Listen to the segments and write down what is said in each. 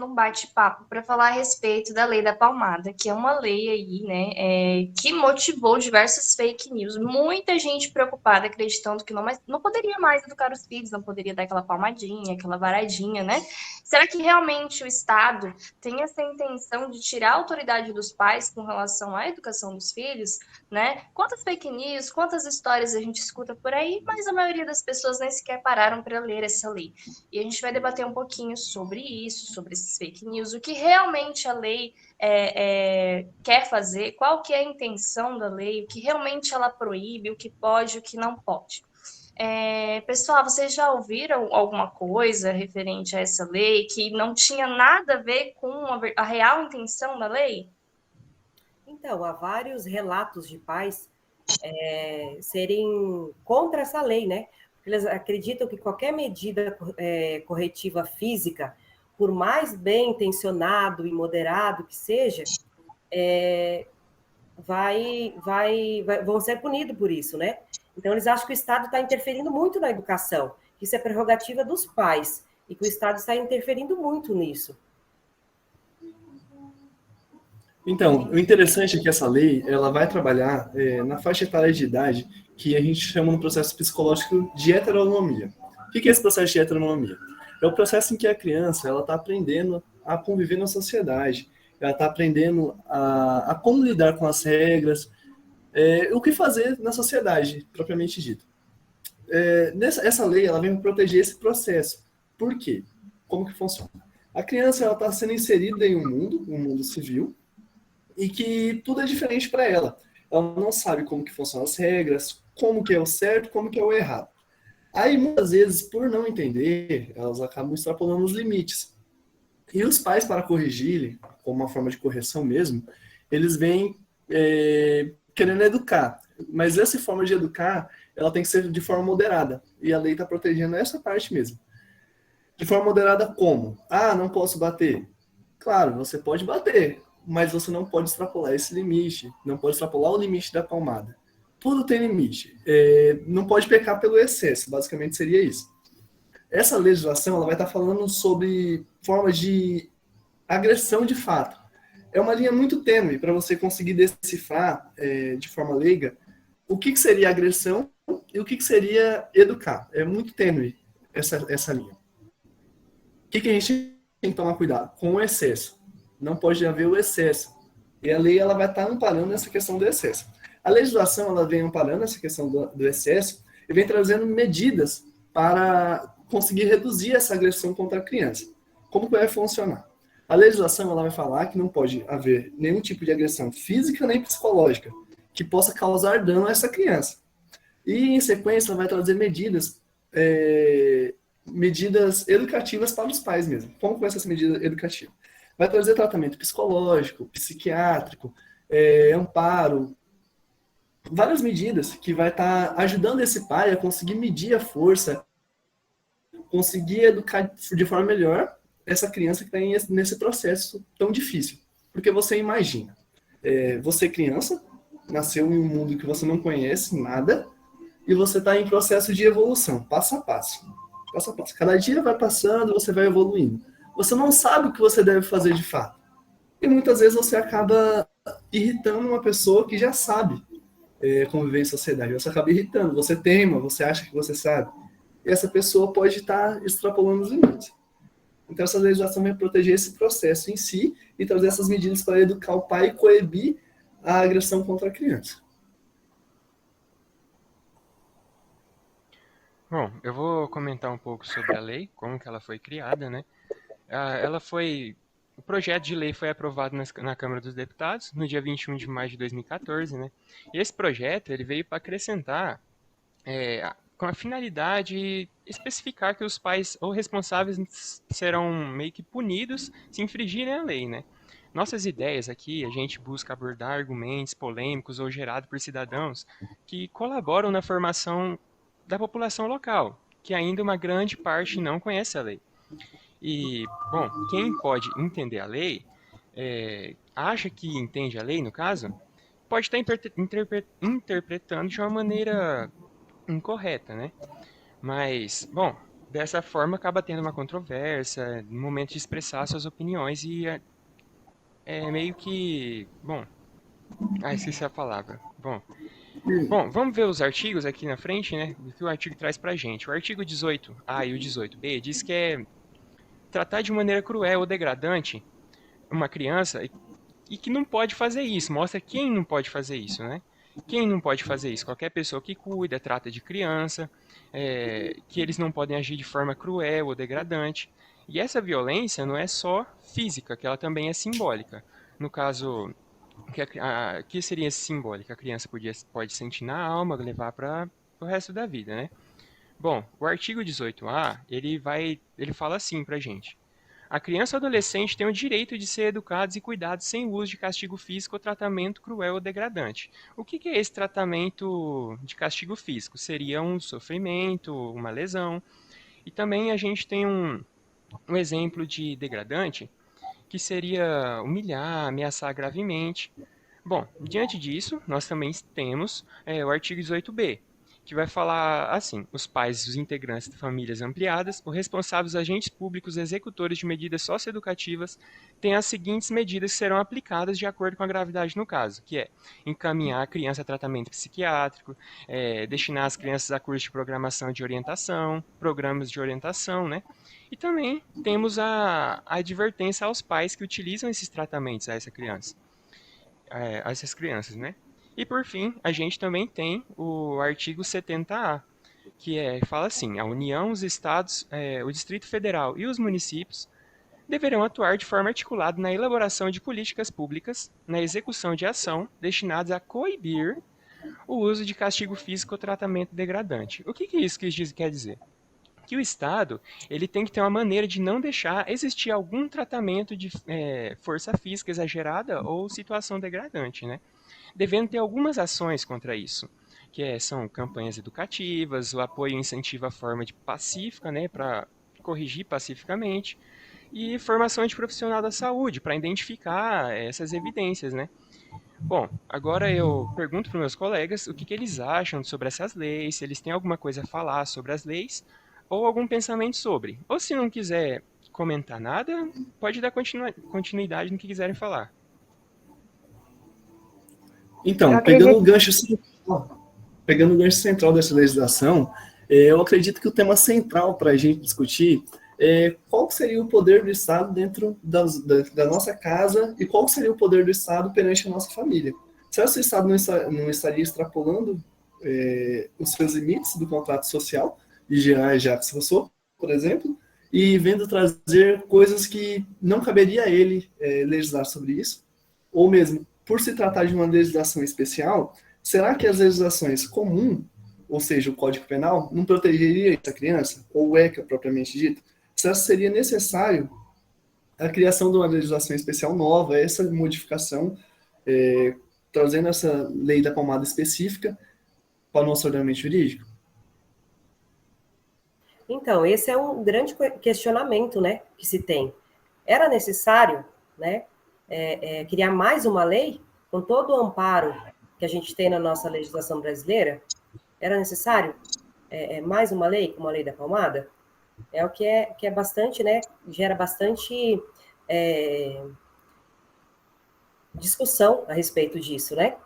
começando um bate-papo para falar a respeito da Lei da Palmada, que é uma lei aí, né, que motivou diversas fake news. Muita gente preocupada, acreditando que não poderia mais educar os filhos, não poderia dar aquela palmadinha, aquela varadinha, né? Será que realmente o Estado tem essa intenção de tirar a autoridade dos pais com relação à educação dos filhos, né? Quantas fake news, quantas histórias a gente escuta por aí, mas a maioria das pessoas nem sequer pararam para ler essa lei. E a gente vai debater um pouquinho sobre isso, sobre esses fake news, o que realmente a lei quer fazer, qual que é a intenção da lei, o que realmente ela proíbe, o que pode, o que não pode. Pessoal, vocês já ouviram alguma coisa referente a essa lei que não tinha nada a ver com a real intenção da lei? Então, há vários relatos de pais serem contra essa lei, né? Porque eles acreditam que qualquer medida corretiva física, por mais bem intencionado e moderado que seja, vão ser punidos por isso, né? Então, eles acham que o Estado está interferindo muito na educação, que isso é prerrogativa dos pais, e que o Estado está interferindo muito nisso. Então, o interessante é que essa lei ela vai trabalhar na faixa etária de idade que a gente chama no processo psicológico de heteronomia. O que é esse processo de heteronomia? É o processo em que a criança ela está aprendendo a conviver na sociedade, ela está aprendendo a como lidar com as regras, o que fazer na sociedade, propriamente dito. Essa lei ela vem proteger esse processo. Por quê? Como que funciona? A criança ela está sendo inserida em um mundo civil, e que tudo é diferente para ela. Ela não sabe como que funcionam as regras, como que é o certo, como que é o errado. Aí, muitas vezes, por não entender, elas acabam extrapolando os limites. E os pais, para corrigirem, como uma forma de correção mesmo, eles vêm querendo educar. Mas essa forma de educar, ela tem que ser de forma moderada. E a lei está protegendo essa parte mesmo. De forma moderada como? Ah, não posso bater. Claro, você pode bater, mas você não pode extrapolar esse limite, não pode extrapolar o limite da palmada. Tudo tem limite. Não pode pecar pelo excesso, basicamente seria isso. Essa legislação ela vai estar falando sobre formas de agressão de fato. É uma linha muito tênue para você conseguir decifrar de forma leiga o que seria agressão e o que seria educar. É muito tênue essa linha. O que a gente tem que tomar cuidado? Com o excesso. Não pode haver o excesso. E a lei ela vai estar amparando essa questão do excesso. A legislação ela vem amparando essa questão do excesso e vem trazendo medidas para conseguir reduzir essa agressão contra a criança. Como que vai funcionar? A legislação ela vai falar que não pode haver nenhum tipo de agressão física nem psicológica que possa causar dano a essa criança. E, em sequência, ela vai trazer medidas educativas para os pais mesmo. Como vai ser essa medida educativa? Vai trazer tratamento psicológico, psiquiátrico, amparo, várias medidas que vai estar ajudando esse pai a conseguir medir a força, conseguir educar de forma melhor essa criança que está nesse processo tão difícil. Porque você imagina, você criança, nasceu em um mundo que você não conhece nada, e você está em processo de evolução, passo a passo. Passo a passo. Cada dia vai passando, você vai evoluindo. Você não sabe o que você deve fazer de fato. E muitas vezes você acaba irritando uma pessoa que já sabe conviver em sociedade. Você acaba irritando, você teima, você acha que você sabe. E essa pessoa pode estar extrapolando os limites. Então essa legislação vai proteger esse processo em si e trazer essas medidas para educar o pai e coibir a agressão contra a criança. Bom, eu vou comentar um pouco sobre a lei, como que ela foi criada, né? O projeto de lei foi aprovado na Câmara dos Deputados no dia 21 de maio de 2014, né? E esse projeto ele veio para acrescentar, com a finalidade de especificar que os pais ou responsáveis serão meio que punidos se infringirem a lei, né? Nossas ideias aqui, a gente busca abordar argumentos polêmicos ou gerados por cidadãos que colaboram na formação da população local, que ainda uma grande parte não conhece a lei. E, bom, quem pode entender a lei, acha que entende a lei, no caso, pode estar interpretando de uma maneira incorreta, né? Mas, bom, dessa forma acaba tendo uma controvérsia no momento de expressar suas opiniões e é meio que, bom, esqueci a palavra. Bom, vamos ver os artigos aqui na frente, né? O que o artigo traz pra gente. O artigo 18A e o 18B diz que é tratar de maneira cruel ou degradante uma criança e que não pode fazer isso. Mostra quem não pode fazer isso, né? Quem não pode fazer isso? Qualquer pessoa que cuida, trata de criança, que eles não podem agir de forma cruel ou degradante. E essa violência não é só física, que ela também é simbólica. No caso, que seria simbólica? A criança pode sentir na alma, levar para o resto da vida, né? Bom, o artigo 18A, ele fala assim pra gente. A criança ou adolescente tem o direito de ser educados e cuidados sem o uso de castigo físico ou tratamento cruel ou degradante. O que é esse tratamento de castigo físico? Seria um sofrimento, uma lesão. E também a gente tem um exemplo de degradante, que seria humilhar, ameaçar gravemente. Bom, diante disso, nós também temos o artigo 18b, que vai falar assim: os pais e os integrantes de famílias ampliadas, os responsáveis agentes públicos executores de medidas socioeducativas têm as seguintes medidas que serão aplicadas de acordo com a gravidade no caso, que é encaminhar a criança a tratamento psiquiátrico, destinar as crianças a cursos de programação de orientação, programas de orientação, né? E também temos a advertência aos pais que utilizam esses tratamentos a essas crianças, né? E por fim, a gente também tem o artigo 70A, que fala assim: a União, os Estados, o Distrito Federal e os municípios deverão atuar de forma articulada na elaboração de políticas públicas, na execução de ação destinadas a coibir o uso de castigo físico ou tratamento degradante. O que isso quer dizer? Que o Estado ele tem que ter uma maneira de não deixar existir algum tratamento de força física exagerada ou situação degradante, né? Devendo ter algumas ações contra isso, que são campanhas educativas, o apoio e incentivo à forma de pacífica, né, para corrigir pacificamente, e formação de profissional da saúde, para identificar essas evidências, né? Bom, agora eu pergunto para meus colegas o que eles acham sobre essas leis, se eles têm alguma coisa a falar sobre as leis, ou algum pensamento sobre. Ou se não quiser comentar nada, pode dar continuidade no que quiserem falar. Então, pegando o gancho central dessa legislação, eu acredito que o tema central para a gente discutir é qual seria o poder do Estado dentro da nossa casa e qual seria o poder do Estado perante a nossa família. Será que o Estado não estaria extrapolando os seus limites do contrato social, de gerar Jacques Rousseau, por exemplo, e vendo trazer coisas que não caberia a ele legislar sobre isso, ou mesmo, por se tratar de uma legislação especial, será que as legislações comuns, ou seja, o Código Penal, não protegeria essa criança, ou o ECA propriamente dito? Será que seria necessário a criação de uma legislação especial nova, essa modificação, trazendo essa lei da palmada específica para o nosso ordenamento jurídico? Então, esse é um grande questionamento, né, que se tem. Era necessário, né, criar mais uma lei, com todo o amparo que a gente tem na nossa legislação brasileira? Era necessário mais uma lei, como a lei da palmada? É o que é bastante, né, gera bastante discussão a respeito disso, né?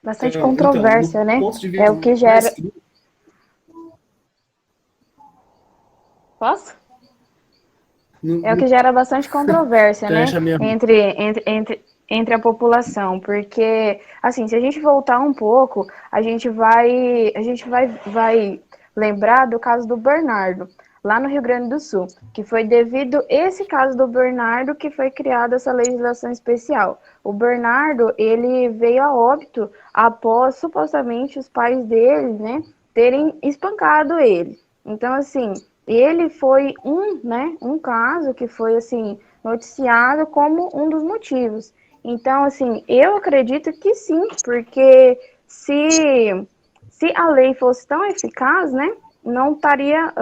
Bastante controvérsia, né? É o que gera... Posso? É o que gera bastante controvérsia, né? Entre a população, porque, assim, se a gente voltar um pouco, a gente vai lembrar do caso do Bernardo, lá no Rio Grande do Sul, que foi devido a esse caso do Bernardo que foi criada essa legislação especial. O Bernardo, ele veio a óbito após, supostamente, os pais dele, né, terem espancado ele. Então, assim, ele foi um caso que foi, assim, noticiado como um dos motivos. Então, assim, eu acredito que sim, porque se a lei fosse tão eficaz, né, não estaria,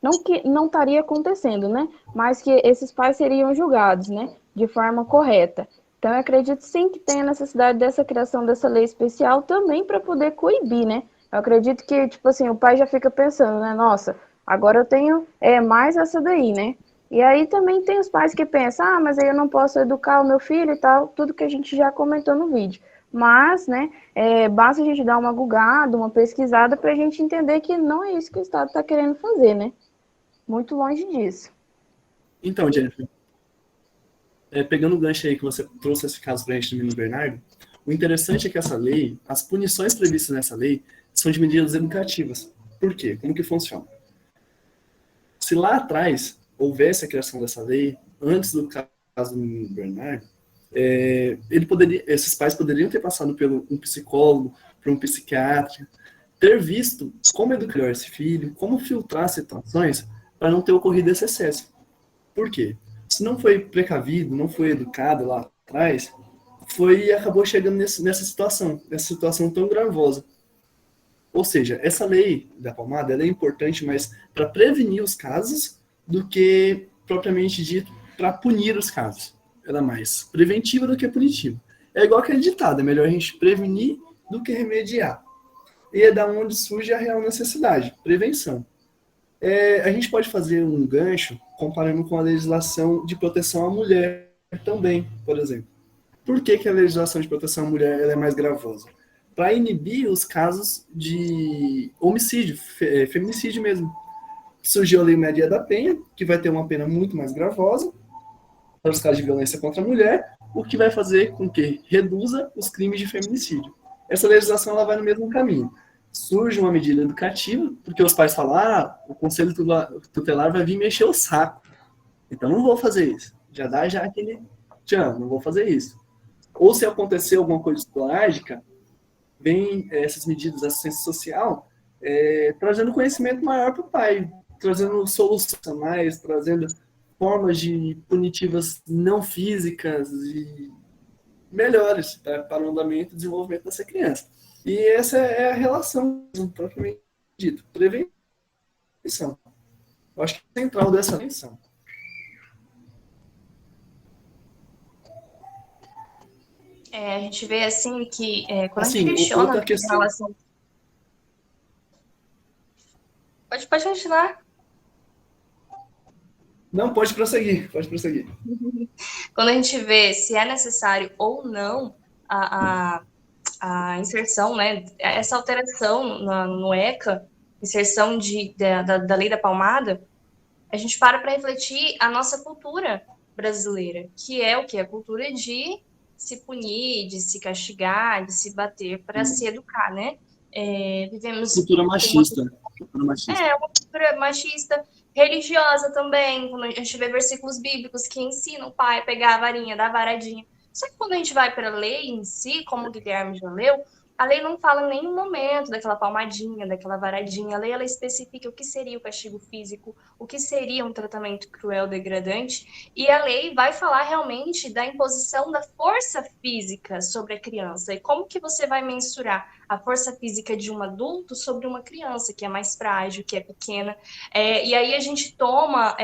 não estaria acontecendo, né, mas que esses pais seriam julgados, né, de forma correta. Então, eu acredito sim que tem a necessidade dessa criação dessa lei especial também para poder coibir, né, Eu acredito que, tipo assim, o pai já fica pensando, né? Nossa, agora eu tenho mais essa daí, né? E aí também tem os pais que pensam, mas aí eu não posso educar o meu filho e tal, tudo que a gente já comentou no vídeo. Mas, né, basta a gente dar uma gugada, uma pesquisada para a gente entender que não é isso que o Estado está querendo fazer, né? Muito longe disso. Então, Jennifer, pegando o gancho aí que você trouxe esse caso para a gente do menino Bernardo, o interessante é que essa lei, as punições previstas nessa lei, são de medidas educativas. Por quê? Como que funciona? Se lá atrás houvesse a criação dessa lei, antes do caso do menino Bernardo, esses pais poderiam ter passado por um psicólogo, por um psiquiatra, ter visto como educar esse filho, como filtrar situações para não ter ocorrido esse excesso. Por quê? Se não foi precavido, não foi educado lá atrás, foi e acabou chegando nessa situação tão gravosa. Ou seja, essa lei da palmada ela é importante, mas para prevenir os casos do que propriamente dito para punir os casos. Ela é mais preventiva do que punitiva. É igual aquele ditado, é melhor a gente prevenir do que remediar. E é da onde surge a real necessidade, prevenção. A gente pode fazer um gancho comparando com a legislação de proteção à mulher também, por exemplo. Por que a legislação de proteção à mulher ela é mais gravosa? Para inibir os casos de homicídio, feminicídio mesmo. Surgiu a Lei Maria da Penha, que vai ter uma pena muito mais gravosa para os casos de violência contra a mulher, o que vai fazer com que reduza os crimes de feminicídio. Essa legislação ela vai no mesmo caminho. Surge uma medida educativa, porque os pais falam, o conselho tutelar vai vir mexer o saco. Então não vou fazer isso. Já dá aquele tchan, não vou fazer isso. Ou se acontecer alguma coisa esporádica, vem essas medidas da assistência social trazendo conhecimento maior para o pai, trazendo soluções, trazendo formas de punitivas não físicas e melhores para o andamento e desenvolvimento dessa criança. E essa é a relação, propriamente dito, prevenção. Eu acho que é central dessa prevenção. A gente vê assim que quando assim, a gente questiona outra questão... em relação... Pode continuar. Não, pode prosseguir. Quando a gente vê se é necessário ou não a inserção, né, essa alteração no ECA, inserção da lei da palmada, a gente para refletir a nossa cultura brasileira, que é o quê? A cultura de se punir, de se castigar, de se bater para se educar, né? Vivemos... Cultura machista. Uma cultura machista, religiosa também, quando a gente vê versículos bíblicos que ensinam o pai a pegar a varinha, dar a varadinha. Só que quando a gente vai para a lei em si, como o Guilherme já leu, a lei não fala em nenhum momento daquela palmadinha, daquela varadinha. A lei ela especifica o que seria o castigo físico, o que seria um tratamento cruel, degradante. E a lei vai falar realmente da imposição da força física sobre a criança. E como que você vai mensurar a força física de um adulto sobre uma criança que é mais frágil, que é pequena? E aí a gente toma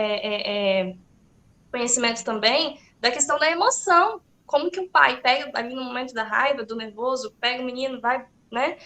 conhecimento também da questão da emoção. Como que o pai pega ali no momento da raiva, do nervoso, pega o menino, vai, né?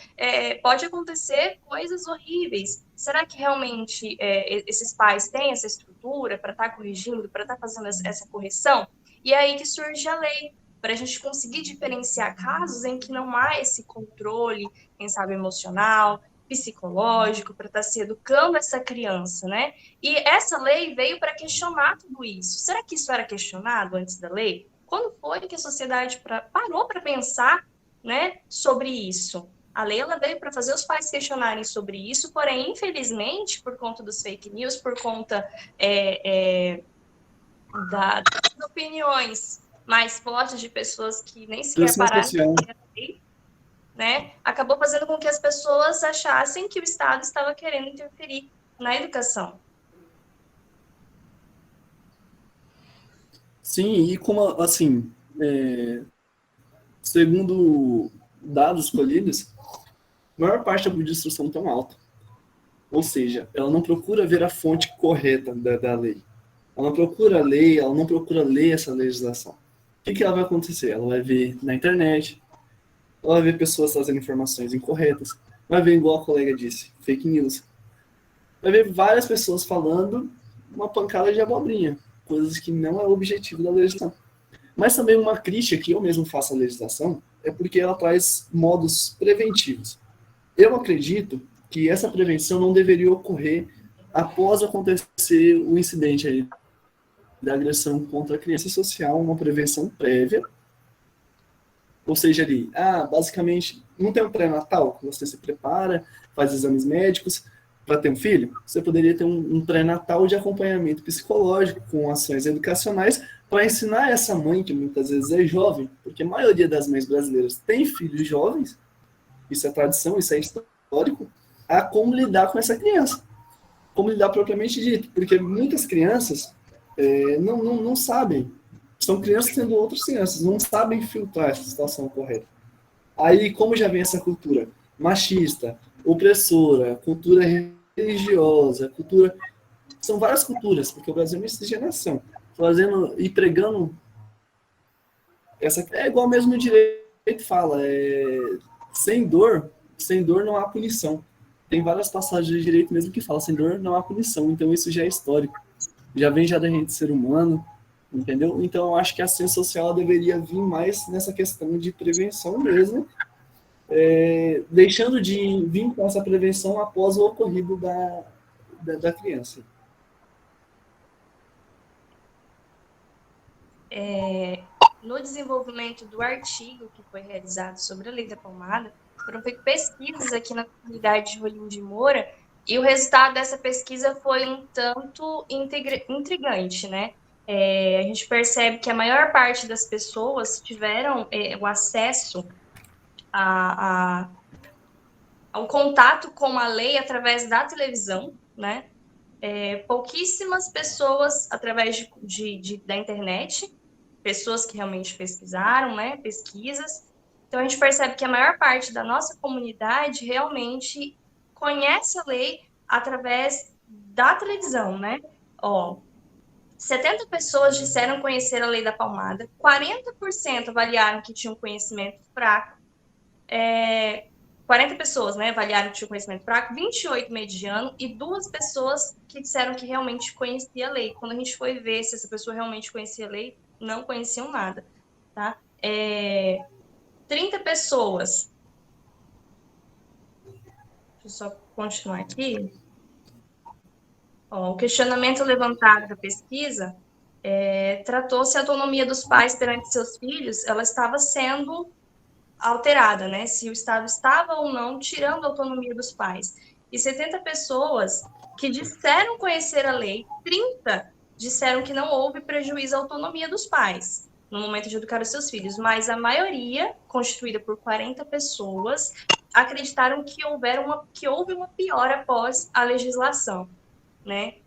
Pode acontecer coisas horríveis. Será que realmente esses pais têm essa estrutura para estar corrigindo, para estar fazendo essa correção? E é aí que surge a lei, para a gente conseguir diferenciar casos em que não há esse controle, quem sabe emocional, psicológico, para estar se educando essa criança, né? E essa lei veio para questionar tudo isso. Será que isso era questionado antes da lei? Quando foi que a sociedade parou para pensar, né, sobre isso? A lei ela veio para fazer os pais questionarem sobre isso, porém, infelizmente, por conta dos fake news, por conta das opiniões mais fortes de pessoas que nem sequer pararam para lei, né, acabou fazendo com que as pessoas achassem que o Estado estava querendo interferir na educação. Sim, e como, assim, segundo dados colhidos, a maior parte da política de instrução tão alta. Ou seja, ela não procura ver a fonte correta da lei. Ela não procura a lei, ela não procura ler essa legislação. O que ela vai acontecer? Ela vai ver na internet, ela vai ver pessoas trazendo informações incorretas. vai ver, igual a colega disse, fake news. Vai ver várias pessoas falando uma pancada de abobrinha, coisas que não é o objetivo da legislação. Mas também uma crítica que eu mesmo faço à legislação é porque ela traz modos preventivos. Eu acredito que essa prevenção não deveria ocorrer após acontecer o incidente aí da agressão contra a criança social, uma prevenção prévia. Ou seja, ali, basicamente, não tem um pré-natal, que você se prepara, faz exames médicos para ter um filho? Você poderia ter um pré-natal de acompanhamento psicológico, com ações educacionais, para ensinar essa mãe, que muitas vezes é jovem, porque a maioria das mães brasileiras tem filhos jovens, isso é tradição, isso é histórico, a como lidar com essa criança. Como lidar propriamente dito, porque muitas crianças não sabem, são crianças tendo outras crianças, não sabem filtrar essa situação correta. Aí, como já vem essa cultura machista, opressora, cultura religiosa, cultura... São várias culturas, porque o Brasil é uma miscigenação. Fazendo e pregando... É igual mesmo o direito fala, sem dor não há punição. Tem várias passagens de direito mesmo que falam, sem dor não há punição. Então isso já é histórico. Já vem da gente ser humano, entendeu? Então eu acho que a ciência social deveria vir mais nessa questão de prevenção mesmo, deixando de vir com essa prevenção após o ocorrido da criança. No desenvolvimento do artigo que foi realizado sobre a Lei da Palmada, foram feitas pesquisas aqui na comunidade de Rolim de Moura, e o resultado dessa pesquisa foi um tanto intrigante, né? A gente percebe que a maior parte das pessoas tiveram o acesso ao contato com a lei através da televisão, né? Pouquíssimas pessoas através da internet, pessoas que realmente pesquisaram, né? Pesquisas. Então, a gente percebe que a maior parte da nossa comunidade realmente conhece a lei através da televisão, né? 70 pessoas disseram conhecer a Lei da Palmada, 40% avaliaram que tinham conhecimento fraco, 40 pessoas, né, avaliaram que tinham conhecimento fraco, 28 mediano, e 2 pessoas que disseram que realmente conhecia a lei. Quando a gente foi ver se essa pessoa realmente conhecia a lei, não conheciam nada, tá? 30 pessoas. Deixa eu só continuar aqui. O questionamento levantado da pesquisa tratou se a autonomia dos pais perante seus filhos ela estava sendo alterada, né? Se o Estado estava ou não tirando a autonomia dos pais. E 70 pessoas que disseram conhecer a lei, 30 disseram que não houve prejuízo à autonomia dos pais no momento de educar os seus filhos, mas a maioria, constituída por 40 pessoas, acreditaram que houve uma piora após a legislação, né?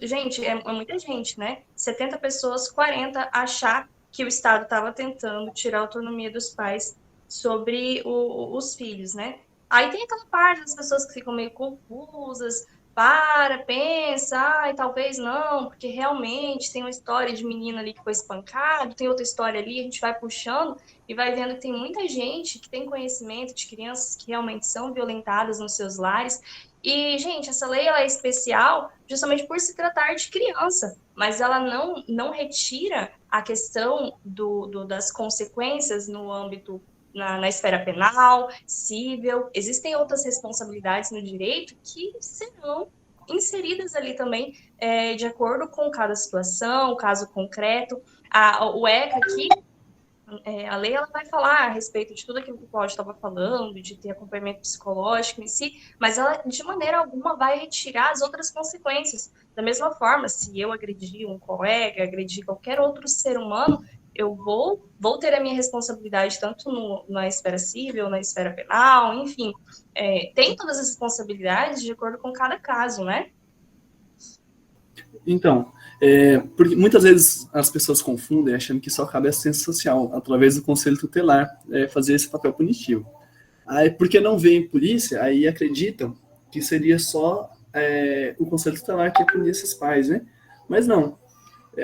Gente, é muita gente, né? 70 pessoas, 40 achar que o Estado estava tentando tirar a autonomia dos pais sobre os filhos, né? Aí tem aquela parte das pessoas que ficam meio confusas, pensa, talvez não, porque realmente tem uma história de menino ali que foi espancado, tem outra história ali, a gente vai puxando e vai vendo que tem muita gente que tem conhecimento de crianças que realmente são violentadas nos seus lares. E, gente, essa lei ela é especial justamente por se tratar de criança, mas ela não retira a questão das consequências no âmbito na esfera penal, civil. Existem outras responsabilidades no direito que serão inseridas ali também de acordo com cada situação, caso concreto. O ECA aqui, a lei ela vai falar a respeito de tudo aquilo que o Cláudio estava falando, de ter acompanhamento psicológico em si, mas ela de maneira alguma vai retirar as outras consequências. Da mesma forma, se eu agredir um colega, agredir qualquer outro ser humano, eu vou ter a minha responsabilidade tanto na esfera civil, na esfera penal, enfim. Tem todas as responsabilidades de acordo com cada caso, né? Então, porque muitas vezes as pessoas confundem achando que só cabe a assistência social, através do conselho tutelar, fazer esse papel punitivo. Aí, porque não vem polícia, aí acreditam que seria só o conselho tutelar que ia punir esses pais, né? Mas não.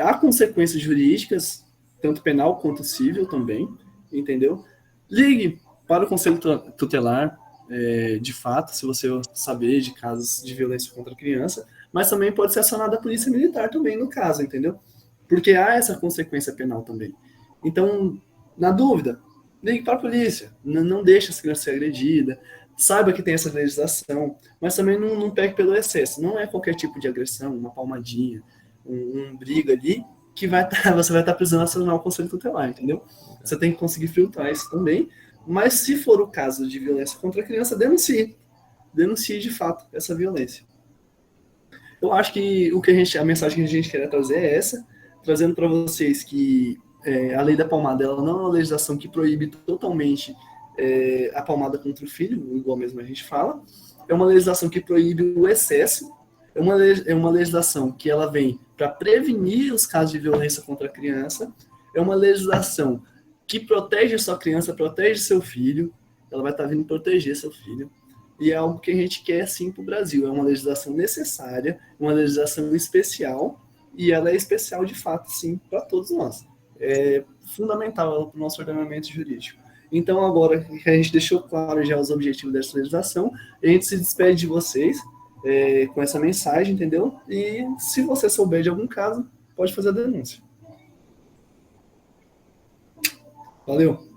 Há consequências jurídicas, tanto penal quanto civil também, entendeu? Ligue para o conselho tutelar, de fato, se você saber de casos de violência contra a criança, mas também pode ser acionada a polícia militar também no caso, entendeu? Porque há essa consequência penal também. Então, na dúvida, ligue para a polícia, não deixe essa criança ser agredida, saiba que tem essa legislação, mas também não pegue pelo excesso. Não é qualquer tipo de agressão, uma palmadinha, um briga ali, que você vai estar precisando acionar o conselho tutelar, entendeu? Você tem que conseguir filtrar isso também, mas se for o caso de violência contra a criança, denuncie. Denuncie de fato essa violência. Eu acho que a mensagem que a gente quer trazer é essa, trazendo para vocês que a lei da palmada ela não é uma legislação que proíbe totalmente a palmada contra o filho, igual mesmo a gente fala. É uma legislação que proíbe o excesso. É uma legislação que ela vem para prevenir os casos de violência contra a criança. É uma legislação que protege a sua criança, protege seu filho. Ela vai estar vindo proteger seu filho. E é algo que a gente quer, sim, para o Brasil. É uma legislação necessária, uma legislação especial, e ela é especial, de fato, sim, para todos nós. É fundamental para o nosso ordenamento jurídico. Então, agora que a gente deixou claro já os objetivos dessa legislação, a gente se despede de vocês com essa mensagem, entendeu? E se você souber de algum caso, pode fazer a denúncia. Valeu!